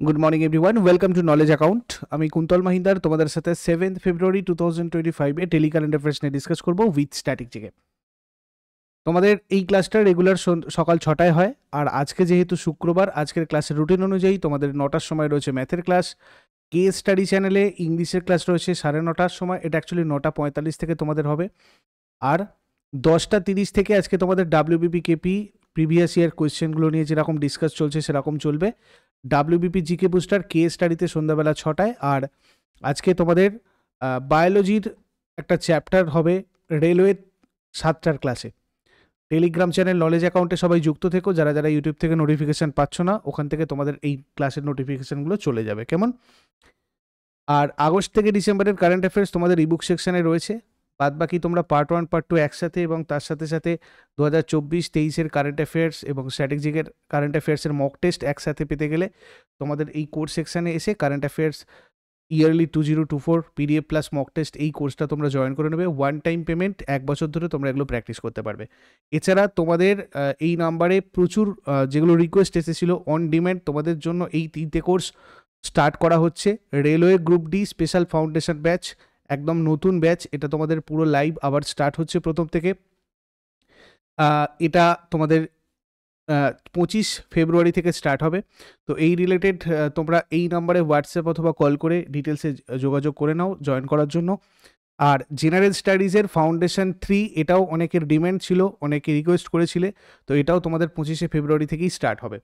Good morning everyone, welcome to knowledge account. আমি কুন্তল মাহিন্দার তোমাদের সাথে 7 ফেব্রুয়ারি 2025 টেলি কারেন্ট অ্যাফেয়ার্স নিয়ে ডিসকাস করবো উইথ স্ট্যাটিক জিকে। তোমাদের এই ক্লাসটা রেগুলার সকাল 6টায় হয়। আর আজকে যেহেতু শুক্রবার, আজকের ক্লাসের রুটিন অনুযায়ী তোমাদের 9টার সময় রয়েছে ম্যাথের ক্লাস। কেস স্টাডি চ্যানেলে ইংলিশের ক্লাস রয়েছে 9:30টার সময়, এটা অ্যাকচুয়ালি 9:45 থেকে তোমাদের হবে। আর 10:30 থেকে আজকে তোমাদের WBP কেপি প্রিভিয়াস ইয়ার কোয়েশ্চেনগুলো নিয়ে যেরকম ডিসকাস চলছে সেরকম চলবে। WBP জিকে বুস্টার কেস স্টাডিতে সন্ধ্যাবেলা 6টায়। আর আজকে তোমাদের বায়োলজির একটা চ্যাপ্টার হবে রেলওয়ে 7টার ক্লাসে। টেলিগ্রাম চ্যানেল নলেজ অ্যাকাউন্টে সবাই যুক্ত থেকো, যারা যারা ইউটিউব থেকে নোটিফিকেশান পাচ্ছ না, ওখান থেকে তোমাদের এই ক্লাসের নোটিফিকেশানগুলো চলে যাবে, কেমন? আর আগস্ট থেকে ডিসেম্বরের কারেন্ট অ্যাফেয়ার্স তোমাদের ইবুক সেকশানে রয়েছে। বাদ বাকি তোমরা পার্ট 1 পার্ট 2 একসাথে, এবং তার সাথে সাথে 2024-23-এর কারেন্ট অ্যাফেয়ার্স এবং স্ট্র্যাটেজিকের কারেন্ট অ্যাফেয়ার্সের মক টেস্ট একসাথে পেতে গেলে তোমাদের এই কোর্স সেকশানে এসে current affairs yearly 2024 PDF plus mock test এই কোর্সটা তোমরা জয়েন করে নেবে। ওয়ান টাইম পেমেন্ট, 1 বছর ধরে তোমরা এগুলো প্র্যাকটিস করতে পারবে। এছাড়া তোমাদের এই নাম্বারে প্রচুর যেগুলো রিকোয়েস্ট এসেছিলো অন ডিম্যান্ড, তোমাদের জন্য এই 3টে কোর্স স্টার্ট করা হচ্ছে। Railway group D special foundation batch, একদম নতুন ব্যাচ, এটা তোমাদের পুরো লাইভ আবার স্টার্ট হচ্ছে প্রথম থেকে। এটা তোমাদের 25 ফেব্রুয়ারি থেকে স্টার্ট হবে। তো এই রিলেটেড তোমরা এই নাম্বারে হোয়াটসঅ্যাপ অথবা কল করে ডিটেলসে যোগাযোগ করে নাও জয়েন করার জন্য। আর জেনারেল স্টাডিজের ফাউন্ডেশন 3, এটাও অনেকের ডিম্যান্ড ছিল, অনেকে রিকোয়েস্ট করেছিলে, তো এটাও তোমাদের 25শে ফেব্রুয়ারি থেকেই স্টার্ট হবে।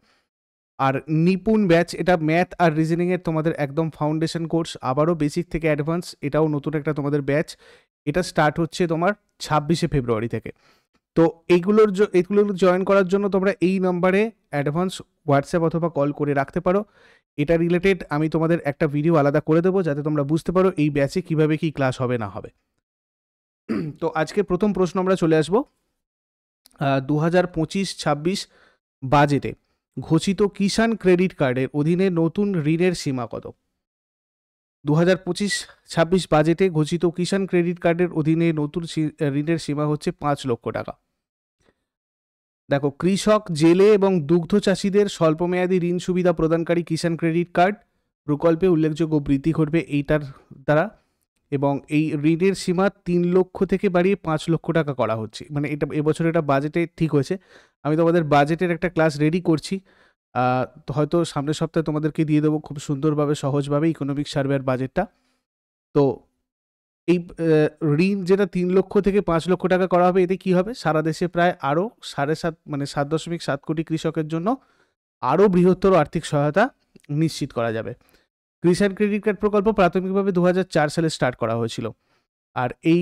আর নিপুণ ব্যাচ, এটা ম্যাথ আর রিজনিংয়ের তোমাদের একদম ফাউন্ডেশন কোর্স, আবারও বেসিক থেকে অ্যাডভান্স, এটাও নতুন একটা তোমাদের ব্যাচ। এটা স্টার্ট হচ্ছে তোমার 26শে ফেব্রুয়ারি থেকে। তো এইগুলোর জয়েন করার জন্য তোমরা এই নাম্বারে অ্যাডভান্স হোয়াটসঅ্যাপ অথবা কল করে রাখতে পারো। এটা রিলেটেড আমি তোমাদের একটা ভিডিও আলাদা করে দেবো, যাতে তোমরা বুঝতে পারো এই ব্যাচে কীভাবে কী ক্লাস হবে না হবে। তো আজকে প্রথম প্রশ্ন আমরা চলে আসবো 2025-26 বাজেটে ঘোষিত কিষাণ ক্রেডিট কার্ডের অধীনে নতুন ঋণের সীমা কত? 2025-26 বাজেটে ঘোষিত কিষাণ ক্রেডিট কার্ডের অধীনে নতুন ঋণের সীমা হচ্ছে 5 লক্ষ টাকা। দেখো, কৃষক, জেলে এবং দুগ্ধ চাষিদের স্বল্পমেয়াদী ঋণ সুবিধা প্রদানকারী কিষাণ ক্রেডিট কার্ড প্রকল্পে উল্লেখযোগ্য বৃদ্ধি ঘটবে এইটার দ্বারা, এবং এই ঋণের সীমা 3 লক্ষ থেকে বাড়িয়ে 5 লক্ষ টাকা করা হচ্ছে। মানে এটা এবছর এটা বাজেটে ঠিক হয়েছে। আমি তোমাদের বাজেটের একটা ক্লাস রেডি করছি, তো হয়তো সামনের সপ্তাহে তোমাদেরকে দিয়ে দেবো খুব সুন্দরভাবে, সহজভাবে ইকোনমিক সার্ভের বাজেটটা। তো এই ঋণ যেটা 3 লক্ষ থেকে 5 লক্ষ টাকা করা হবে, এতে কী হবে, সারা দেশে প্রায় আরও 7.7 কোটি কৃষকের জন্য আরও বৃহত্তর আর্থিক সহায়তা নিশ্চিত করা যাবে। কিষাণ ক্রেডিট কার্ড প্রকল্প প্রাথমিকভাবে 2004 সালে স্টার্ট করা হয়েছিল। আর এই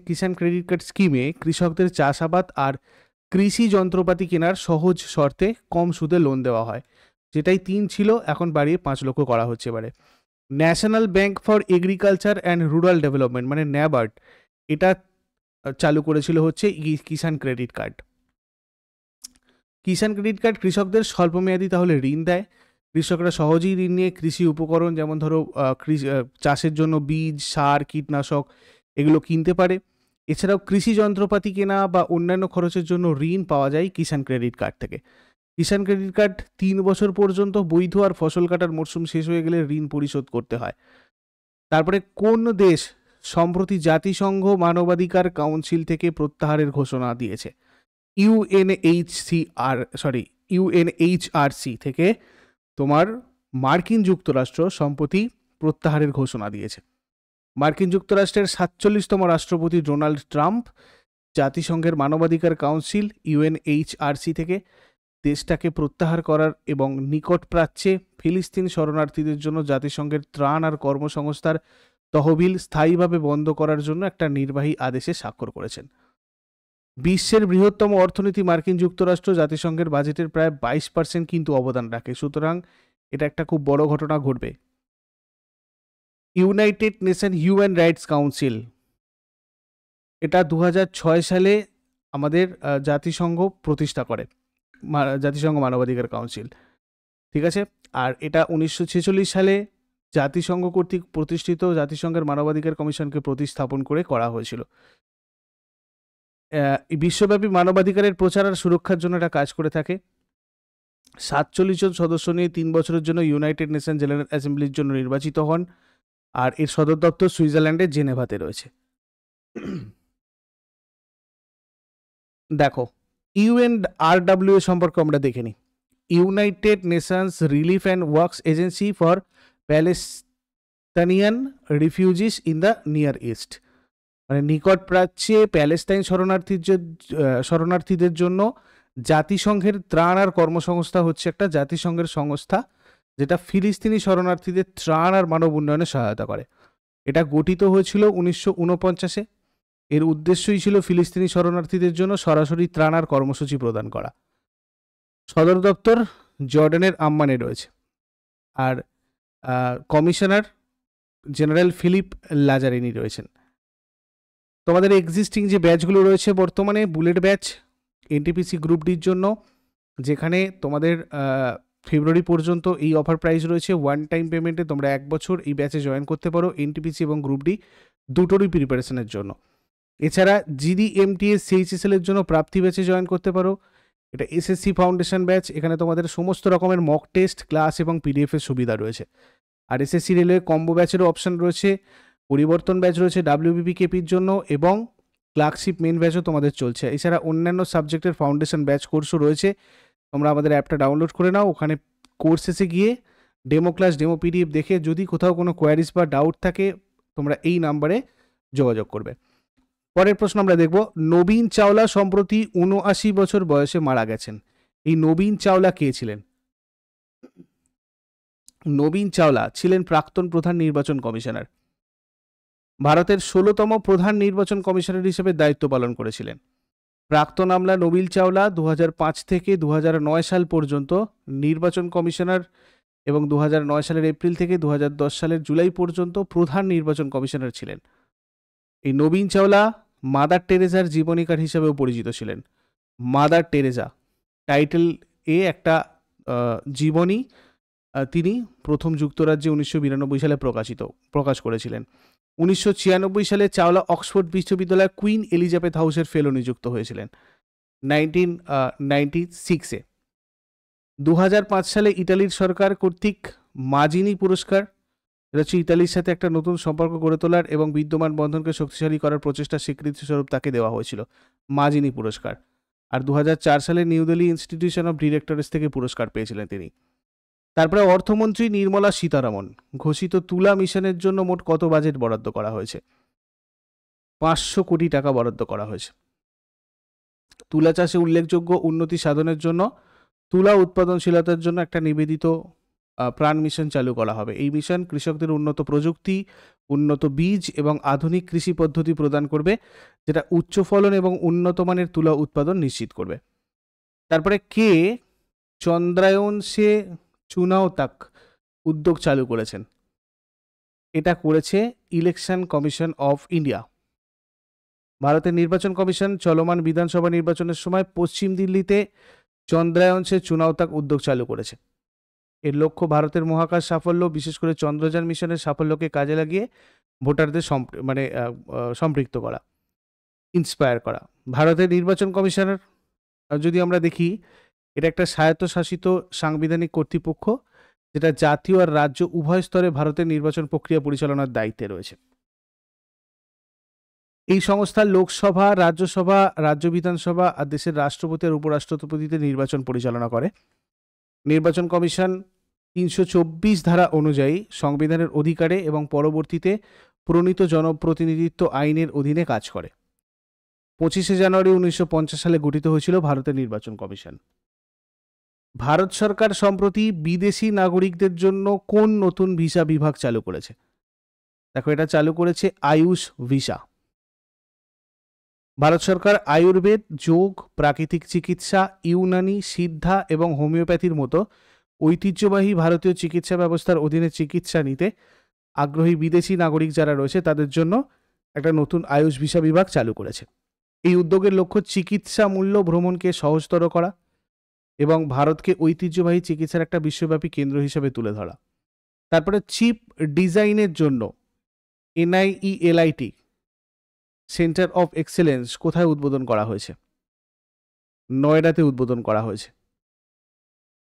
কিষাণ ক্রেডিট কার্ড স্কিমে কৃষকদের চাষাবাদ আর কৃষি যন্ত্রপাতি কেনার সহজ শর্তে কম সুদে লোন দেওয়া হয়, যেটাই 3 ছিল, এখন বাড়িয়ে 5 লক্ষ করা হচ্ছে এবারে। National bank for agriculture and rural development মানে NABARD, এটা চালু করেছিল হচ্ছে কিষাণ ক্রেডিট কার্ড। কিষাণ ক্রেডিট কার্ড কৃষকদের স্বল্পমেয়াদী তাহলে ঋণ দেয়। কৃষকরা সহজেই ঋণ নিয়ে কৃষি উপকরণ, যেমন ধরো চাষের জন্য বীজ, সার, কীটনাশক এগুলো কিনতে পারে। এছাড়াও কৃষি যন্ত্রপাতি কেনা বা অন্যান্য খরচের জন্য ঋণ পাওয়া যায় কিষাণ ক্রেডিট কার্ড থেকে। কিষাণ ক্রেডিট কার্ড 3 বছর পর্যন্ত বৈধ, আর ফসল কাটার মরশুম শেষ হয়ে গেলে ঋণ পরিশোধ করতে হয়। তারপরে কোন দেশ সম্প্রতি জাতিসংঘ মানবাধিকার কাউন্সিল থেকে প্রত্যাহারের ঘোষণা দিয়েছে? UNHRC থেকে তোমার মার্কিন যুক্তরাষ্ট্র সম্প্রতি প্রত্যাহারের ঘোষণা দিয়েছে। মার্কিন যুক্তরাষ্ট্রের 47তম রাষ্ট্রপতি ডোনাল্ড ট্রাম্প জাতিসংঘের মানবাধিকার কাউন্সিল UNHRC থেকে দেশটাকে প্রত্যাহার করার এবং নিকট প্রাচ্যে ফিলিস্তিন শরণার্থীদের জন্য জাতিসংঘের ত্রাণ আর কর্মসংস্থার তহবিল স্থায়ীভাবে বন্ধ করার জন্য একটা নির্বাহী আদেশে স্বাক্ষর করেছেন। বিশ্বের বৃহত্তম অর্থনীতি মার্কিন যুক্তরাষ্ট্র জাতিসংঘের বাজেটের প্রায় 22% কিন্তু অবদান রাখে, সুতরাং এটা একটা খুব বড় ঘটনা ঘটবে। United nation human rights council, এটা 2006 সালে আমাদের জাতিসংঘ প্রতিষ্ঠা করে, জাতিসংঘ মানবাধিকার কাউন্সিল, ঠিক আছে। আর এটা 1946 সালে জাতিসংঘ কর্তৃক প্রতিষ্ঠিত জাতিসংঘের মানবাধিকার কমিশনকে প্রতিস্থাপন করে করা হয়েছিল। বিশ্বব্যাপী মানবাধিকারের প্রচার আর সুরক্ষার জন্য এটা কাজ করে থাকে। 47 জন সদস্য নিয়ে 3 বছরের জন্য ইউনাইটেড নেশন জেনারেল অ্যাসেম্বলির জন্য নির্বাচিত হন। আর এর সদর দপ্তর সুইজারল্যান্ডের জেনেভাতে রয়েছে। দেখো, ইউএনআরডব্লিউ সম্পর্কে আমরা দেখে নিই। United Nations relief and works agency for প্যালেস্তানিয়ান refugees in the near east, মানে নিকট প্রাচ্যে প্যালেস্তাইন শরণার্থীদের জন্য জাতিসংঘের ত্রাণ আর কর্মসংস্থা হচ্ছে একটা জাতিসংঘের সংস্থা যেটা ফিলিস্তিনি শরণার্থীদের ত্রাণ আর মানব উন্নয়নে সহায়তা করে। এটা গঠিত হয়েছিল 1949-এ। এর উদ্দেশ্যই ছিল ফিলিস্তিনি শরণার্থীদের জন্য সরাসরি ত্রাণ আর কর্মসূচি প্রদান করা। সদর দপ্তর জর্ডানের আম্মানে রয়েছে। আর কমিশনার জেনারেল ফিলিপ লাজারিনি রয়েছেন। তোমাদের এক্সিস্টিং যে ব্যাচগুলো রয়েছে বর্তমানে, বুলেট ব্যাচ এনটিপিসি গ্রুপ ডির জন্য, যেখানে তোমাদের ফেব্রুয়ারি পর্যন্ত এই অফার প্রাইস রয়েছে। ওয়ান টাইম পেমেন্টে তোমরা 1 বছর এই ব্যাচে জয়েন করতে পারো, এনটিপিসি এবং গ্রুপ ডি দুটোরই প্রিপারেশনের জন্য। এছাড়া জিডি এমটিএস সিএইচএসএল এর জন্য প্রাপ্তি ব্যাচে জয়েন করতে পারো। এটা এসএসসি ফাউন্ডেশন ব্যাচ, এখানে তোমাদের সমস্ত রকমের মক টেস্ট, ক্লাস এবং পিডিএফ এর সুবিধা রয়েছে। আর এসএসসি রেলওয়ে কম্বো ব্যাচেরও অপশন রয়েছে, পরিবর্তন ব্যাচ রয়েছে ডাব্লিউবিপিকেপির জন্য, এবং ক্লার্কশিপ মেন ব্যাচও তোমাদের চলছে। এছাড়া অন্যান্য সাবজেক্টের ফাউন্ডেশন ব্যাচ কোর্সও রয়েছে। তোমরা আমাদের অ্যাপটা ডাউনলোড করে নাও, ওখানে কোর্সেসে গিয়ে ডেমো ক্লাস, ডেমো পিডিএফ দেখে যদি কোথাও কোনো কোয়ারিজ বা ডাউট থাকে তোমরা এই নাম্বারে যোগাযোগ করবে। পরের প্রশ্ন আমরা দেখব, নবীন চাওলা সম্প্রতি 79 বছর বয়সে মারা গেছেন। এই নবীন চাওলা কে ছিলেন? নবীন চাওলা ছিলেন প্রাক্তন প্রধান নির্বাচন কমিশনার। ভারতের 16তম প্রধান নির্বাচন কমিশনার হিসেবে দায়িত্ব পালন করেছিলেন। প্রাক্তন আমলা নবীন চাওলা 2005 থেকে 2009 সাল পর্যন্ত নির্বাচন কমিশনার এবং 2009 সালের এপ্রিল থেকে 2010 সালের জুলাই পর্যন্ত প্রধান নির্বাচন কমিশনার ছিলেন। এই নবীন চাওলা মাদার টেরেজার জীবনীকার হিসাবেও পরিচিত ছিলেন। মাদার টেরেজা টাইটেল এ একটা জীবনী তিনি প্রথম যুক্তরাজ্যে 1992 সালে প্রকাশ করেছিলেন। 1996 সালে চাওলা অক্সফোর্ড বিশ্ববিদ্যালয়ের কুইন এলিজাবেথ হাউসের ফেলো নিযুক্ত হয়েছিলেন 1996-এ। 2005 সালে ইতালির সরকার কর্তৃক মাজিনি পুরস্কার, এটা হচ্ছে ইতালির সাথে একটা নতুন সম্পর্ক গড়ে তোলার এবং বিদ্যমান বন্ধনকে শক্তিশালী করার প্রচেষ্টার স্বীকৃতি স্বরূপ তাকে দেওয়া হয়েছিল মাজিনি পুরস্কার। আর 2004 সালে new Delhi institution of directors থেকে পুরস্কার পেয়েছিলেন তিনি। তারপরে অর্থমন্ত্রী নির্মলা সীতারামন ঘোষিত তুলা মিশনের জন্য মোট কত বাজেট বরাদ্দ করা হয়েছে? 500 কোটি টাকা বরাদ্দ করা হয়েছে। তুলা চাষে উল্লেখযোগ্য উন্নতি সাধনের জন্য তুলা উৎপাদনশীলতার জন্য একটা নিবেদিত প্রাণ মিশন চালু করা হবে। এই মিশন কৃষকদের উন্নত প্রযুক্তি, উন্নত বীজ এবং আধুনিক কৃষি পদ্ধতি প্রদান করবে, যেটা উচ্চ ফলন এবং উন্নত মানের তুলা উৎপাদন নিশ্চিত করবে। তারপরে কে চন্দ্রায়ন সে চুনাও তাক উদ্যোগ চালু করেছেন? এটা করেছে ইলেকশন কমিশন অফ ইন্ডিয়া। ভারতের নির্বাচন কমিশন চলমান বিধানসভা নির্বাচনের সময় পশ্চিম দিল্লিতে চন্দ্রায়ন সে চুনাও তাক উদ্যোগ চালু করেছে। এর লক্ষ্য ভারতের মহাকাশ সাফল্য, বিশেষ করে চন্দ্রযান মিশনের সাফল্যকে কাজে লাগিয়ে ভোটারদের সম্পৃক্ত করা, ইন্সপায়ার করা। ভারতের নির্বাচন কমিশনের যদি আমরা দেখি, এটা একটা স্বায়ত্তশাসিত সাংবিধানিক কর্তৃপক্ষ যেটা জাতীয় আর রাজ্য উভয় স্তরে ভারতের নির্বাচন প্রক্রিয়া পরিচালনার দায়িত্বে রয়েছে। এই সংস্থা লোকসভা, রাজ্যসভা, রাজ্য বিধানসভা আর দেশের রাষ্ট্রপতি আর উপরাষ্ট্রপতিতে নির্বাচন পরিচালনা করে। নির্বাচন কমিশন 324 ধারা অনুযায়ী সংবিধানের অধিকারে এবং পরবর্তীতে প্রণীত জনপ্রতিনিধিত্ব আইনের অধীনে কাজ করে। 25শে জানুয়ারি 1950 সালে গঠিত হয়েছিল ভারতের নির্বাচন কমিশন। ভারত সরকার সম্প্রতি বিদেশি নাগরিকদের জন্য কোন নতুন ভিসা বিভাগ চালু করেছে? দেখো, এটা চালু করেছে আয়ুষ ভিসা। ভারত সরকার আয়ুর্বেদ, যোগ, প্রাকৃতিক চিকিৎসা, ইউনানি, সিদ্ধা এবং হোমিওপ্যাথির মতো ঐতিহ্যবাহী ভারতীয় চিকিৎসা ব্যবস্থার অধীনে চিকিৎসা নিতে আগ্রহী বিদেশি নাগরিক যারা রয়েছে তাদের জন্য একটা নতুন আয়ুষ ভিসা বিভাগ চালু করেছে। এই উদ্যোগের লক্ষ্য চিকিৎসা মূল্য ভ্রমণকে সহজতর করা এবং ভারতকে ঐতিহ্যবাহী চিকিৎসার একটা বিশ্বব্যাপী কেন্দ্র হিসেবে তুলে ধরা। তারপরে চিপ ডিজাইনের জন্য NIELIT সেন্টার অফ এক্সেলেন্স কোথায় উদ্বোধন করা হয়েছে? নয়ডাতে উদ্বোধন করা হয়েছে।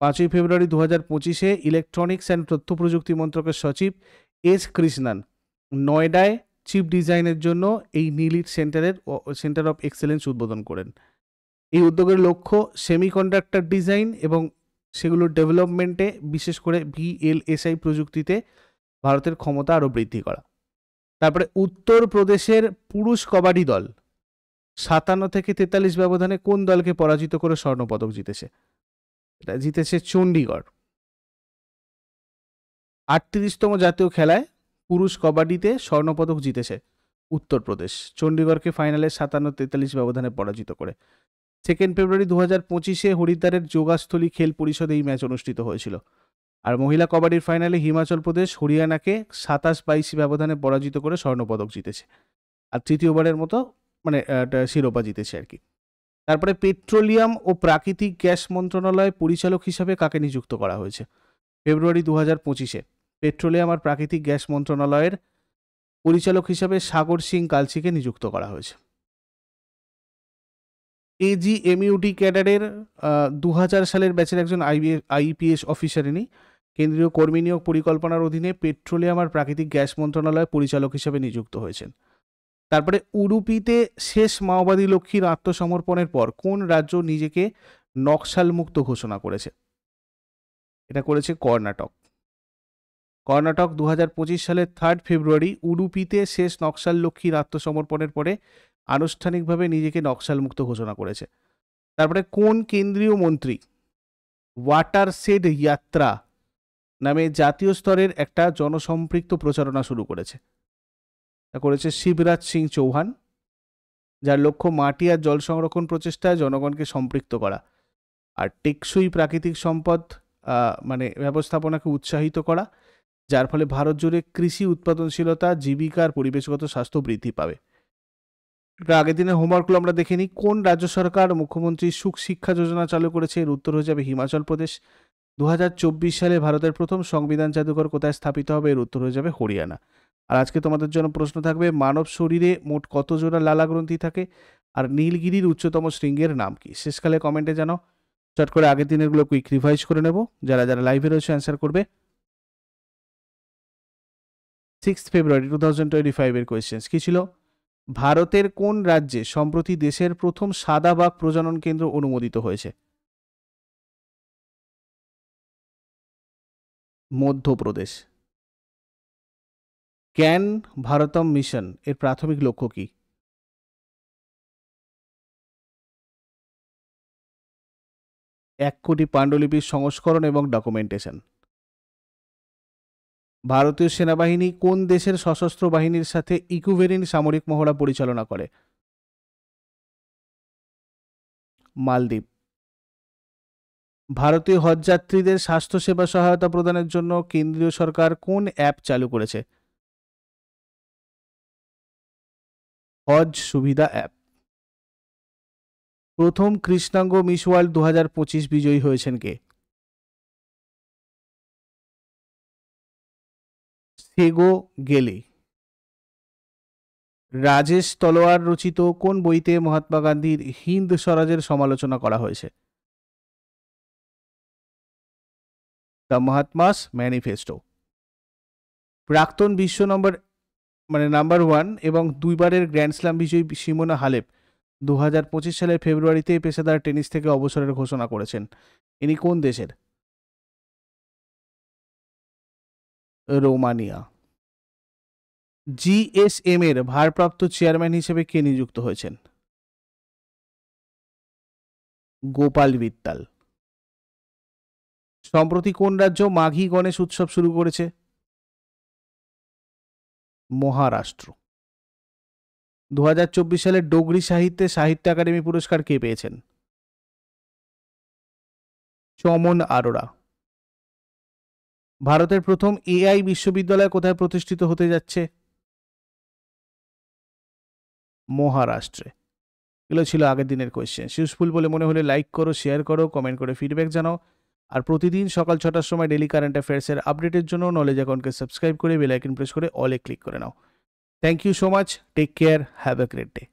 5ই ফেব্রুয়ারি 2025 ইলেকট্রনিক্স অ্যান্ড তথ্য প্রযুক্তি মন্ত্রকের সচিব এস কৃষ্ণন নয়ডায় চিপ ডিজাইনের জন্য এই নিলিট সেন্টার অফ এক্সেলেন্স উদ্বোধন করেন। এই উদ্যোগের লক্ষ্য সেমিকন্ডাক্টর ডিজাইন এবং সেগুলোর ডেভেলপমেন্টে, বিশেষ করে VLSI প্রযুক্তিতে ভারতের ক্ষমতা আরও বৃদ্ধি করা। তারপরে উত্তরপ্রদেশের পুরুষ কবাডি দল 57 থেকে 43 ব্যবধানে কোন দলকে পরাজিত করে স্বর্ণপদক জিতেছে? এটা জিতেছে চণ্ডীগড়। 38তম জাতীয় খেলায় পুরুষ কবাডিতে স্বর্ণপদক জিতেছে উত্তরপ্রদেশ, চণ্ডীগড়কে ফাইনালে 57-43 ব্যবধানে পরাজিত করে। 2 ফেব্রুয়ারি 2025 হরিদ্বারের যোগাস্থলী খেল পরিষদে এই ম্যাচ অনুষ্ঠিত হয়েছিল। আর মহিলা কবাডির ফাইনালে হিমাচল প্রদেশ হরিয়ানাকে 27-22 ব্যবধানে পরাজিত করে স্বর্ণপদক জিতেছে, আর তৃতীয়বারের মতো শিরোপা জিতেছে আর কি। তারপরে পেট্রোলিয়াম ও প্রাকৃতিক গ্যাস মন্ত্রণালয় পরিচালক হিসাবে কাকে নিযুক্ত করা হয়েছে? ফেব্রুয়ারি 2025 পেট্রোলিয়াম আর প্রাকৃতিক গ্যাস মন্ত্রণালয়ের পরিচালক হিসাবে সাগর সিং কালসিকে নিযুক্ত করা হয়েছে। AGMUT ক্যাডারের 2000 সালের ব্যাচের একজন IPS অফিসার, ইনি কেন্দ্রীয় কর্মী নিয়োগ পরিকল্পনার অধীনে পেট্রোলিয়াম আর প্রাকৃতিক গ্যাস মন্ত্রণালয় পরিচালক হিসাবে নিযুক্ত হয়েছেন। তারপরে উডুপিতে শেষ মাওবাদী লক্ষ্মীর আত্মসমর্পণের পর কোন রাজ্য নিজেকে নকশাল মুক্ত ঘোষণা করেছে? এটা করেছে কর্ণাটক। 2025 সালের 3 ফেব্রুয়ারি উডুপিতে শেষ নকশাল লক্ষ্মীর আত্মসমর্পণের পরে আনুষ্ঠানিকভাবে নিজেকে নকশাল মুক্ত ঘোষণা করেছে। তারপরে কোন কেন্দ্রীয় মন্ত্রী ওয়াটারশেড যাত্রা নামে জাতীয় স্তরের একটা জনসম্পৃক্ত প্রচারণা শুরু করেছে? তা করেছে শিবরাজ সিং চৌহান, যার লক্ষ্য মাটি আর জল সংরক্ষণ প্রচেষ্টায় জনগণকে সম্পৃক্ত করা আর টেকসই প্রাকৃতিক সম্পদ ব্যবস্থাপনাকে উৎসাহিত করা, যার ফলে ভারত জুড়ে কৃষি উৎপাদনশীলতা, জীবিকার পরিবেশগত স্বাস্থ্য বৃদ্ধি পাবে। আগের দিনের হোমওয়ার্কগুলো আমরা দেখে নিই। কোন রাজ্য সরকার মুখ্যমন্ত্রী সুখ শিক্ষা যোজনা চালু করেছে? এর উত্তর হয়ে যাবে হিমাচল প্রদেশ। 2024 সালে ভারতের প্রথম সংবিধান জাদুঘর কোথায় স্থাপিত হবে? এর উত্তর হয়ে যাবে হরিয়ানা। আর আজকে তোমাদের জন্য প্রশ্ন থাকবে, মানব শরীরে মোট কত জোড়া লালা গ্রন্থি থাকে? আর নীলগিরির উচ্চতম শৃঙ্গের নাম কি? শেষকালে কমেন্টে জানাও। চট করে আগের দিনেরগুলো কুইক রিভাইজ করে নেব। যারা লাইভে রয়েছে অ্যান্সার করবে। 6 ফেব্রুয়ারি 2025 এর কোয়েশ্চেন্স কি ছিল? ভারতের কোন রাজ্যে সম্প্রতি দেশের প্রথম সাদা বাঘ প্রজনন কেন্দ্র অনুমোদিত হয়েছে? মধ্যপ্রদেশ। ক্যান ভারতম মিশন এর প্রাথমিক লক্ষ্য কি? 1 কোটি পাণ্ডুলিপির সংস্করণ এবং ডকুমেন্টেশন। ভারতীয় সেনাবাহিনী কোন দেশের সশস্ত্র বাহিনীর সাথে ইকুইভ্যালেন্ট সামরিক মহড়া পরিচালনা করে? মালদ্বীপ। ভারতীয় হজযাত্রীদের স্বাস্থ্যসেবা সহায়তা প্রদানের জন্য কেন্দ্রীয় সরকার কোন অ্যাপ চালু করেছে? হজ সুবিধা অ্যাপ। প্রথম কৃষ্ণাঙ্গ মিস ওয়ার্ল্ড 2025 বিজয়ী হয়েছেন কে? সেগো গেলে। রাজেশ তলোয়ার রচিত কোন বইতে মহাত্মা গান্ধীর হিন্দ স্বরাজের সমালোচনা করা হয়েছে? The Mahatma's manifesto. প্রাক্তন বিশ্ব নাম্বার 1 এবং 2বারের গ্র্যান্ড স্ল্যাম বিজয়ী সিমোনা হালেপ 2025 সালের ফেব্রুয়ারিতে পেশাদার টেনিস থেকে অবসরের ঘোষণা করেছেন। ইনি কোন দেশের? রোমানিয়া। GSM এর ভারপ্রাপ্ত চেয়ারম্যান হিসেবে কে নিযুক্ত হয়েছেন? গোপাল বিত্তাল। সম্প্রতি কোন রাজ্য মাঘী গণেশ উৎসব শুরু করেছে? মহারাষ্ট্র। 2024 সালে ডোগরি সাহিত্যে সাহিত্য একাডেমি পুরস্কার কে পেয়েছেন? চমন আরোরা। ভারতের প্রথম AI বিশ্ববিদ্যালয় কোথায় প্রতিষ্ঠিত হতে যাচ্ছে? মহারাষ্ট্রে। এগুলো ছিল আগের দিনের কোয়েশ্চেন। ইউজফুল বলে মনে হলে লাইক করো, শেয়ার করো, কমেন্ট করে ফিডব্যাক জানাও। আর প্রতিদিন সকাল 6টার সময় ডেলি কারেন্ট অ্যাফেয়ার্সের আপডেটের জন্য নলেজ অ্যাকাউন্টকে সাবস্ক্রাইব করে বেল আইকন প্রেস করে অলে ক্লিক করে নাও। Thank you so much. Take care. Have a great day.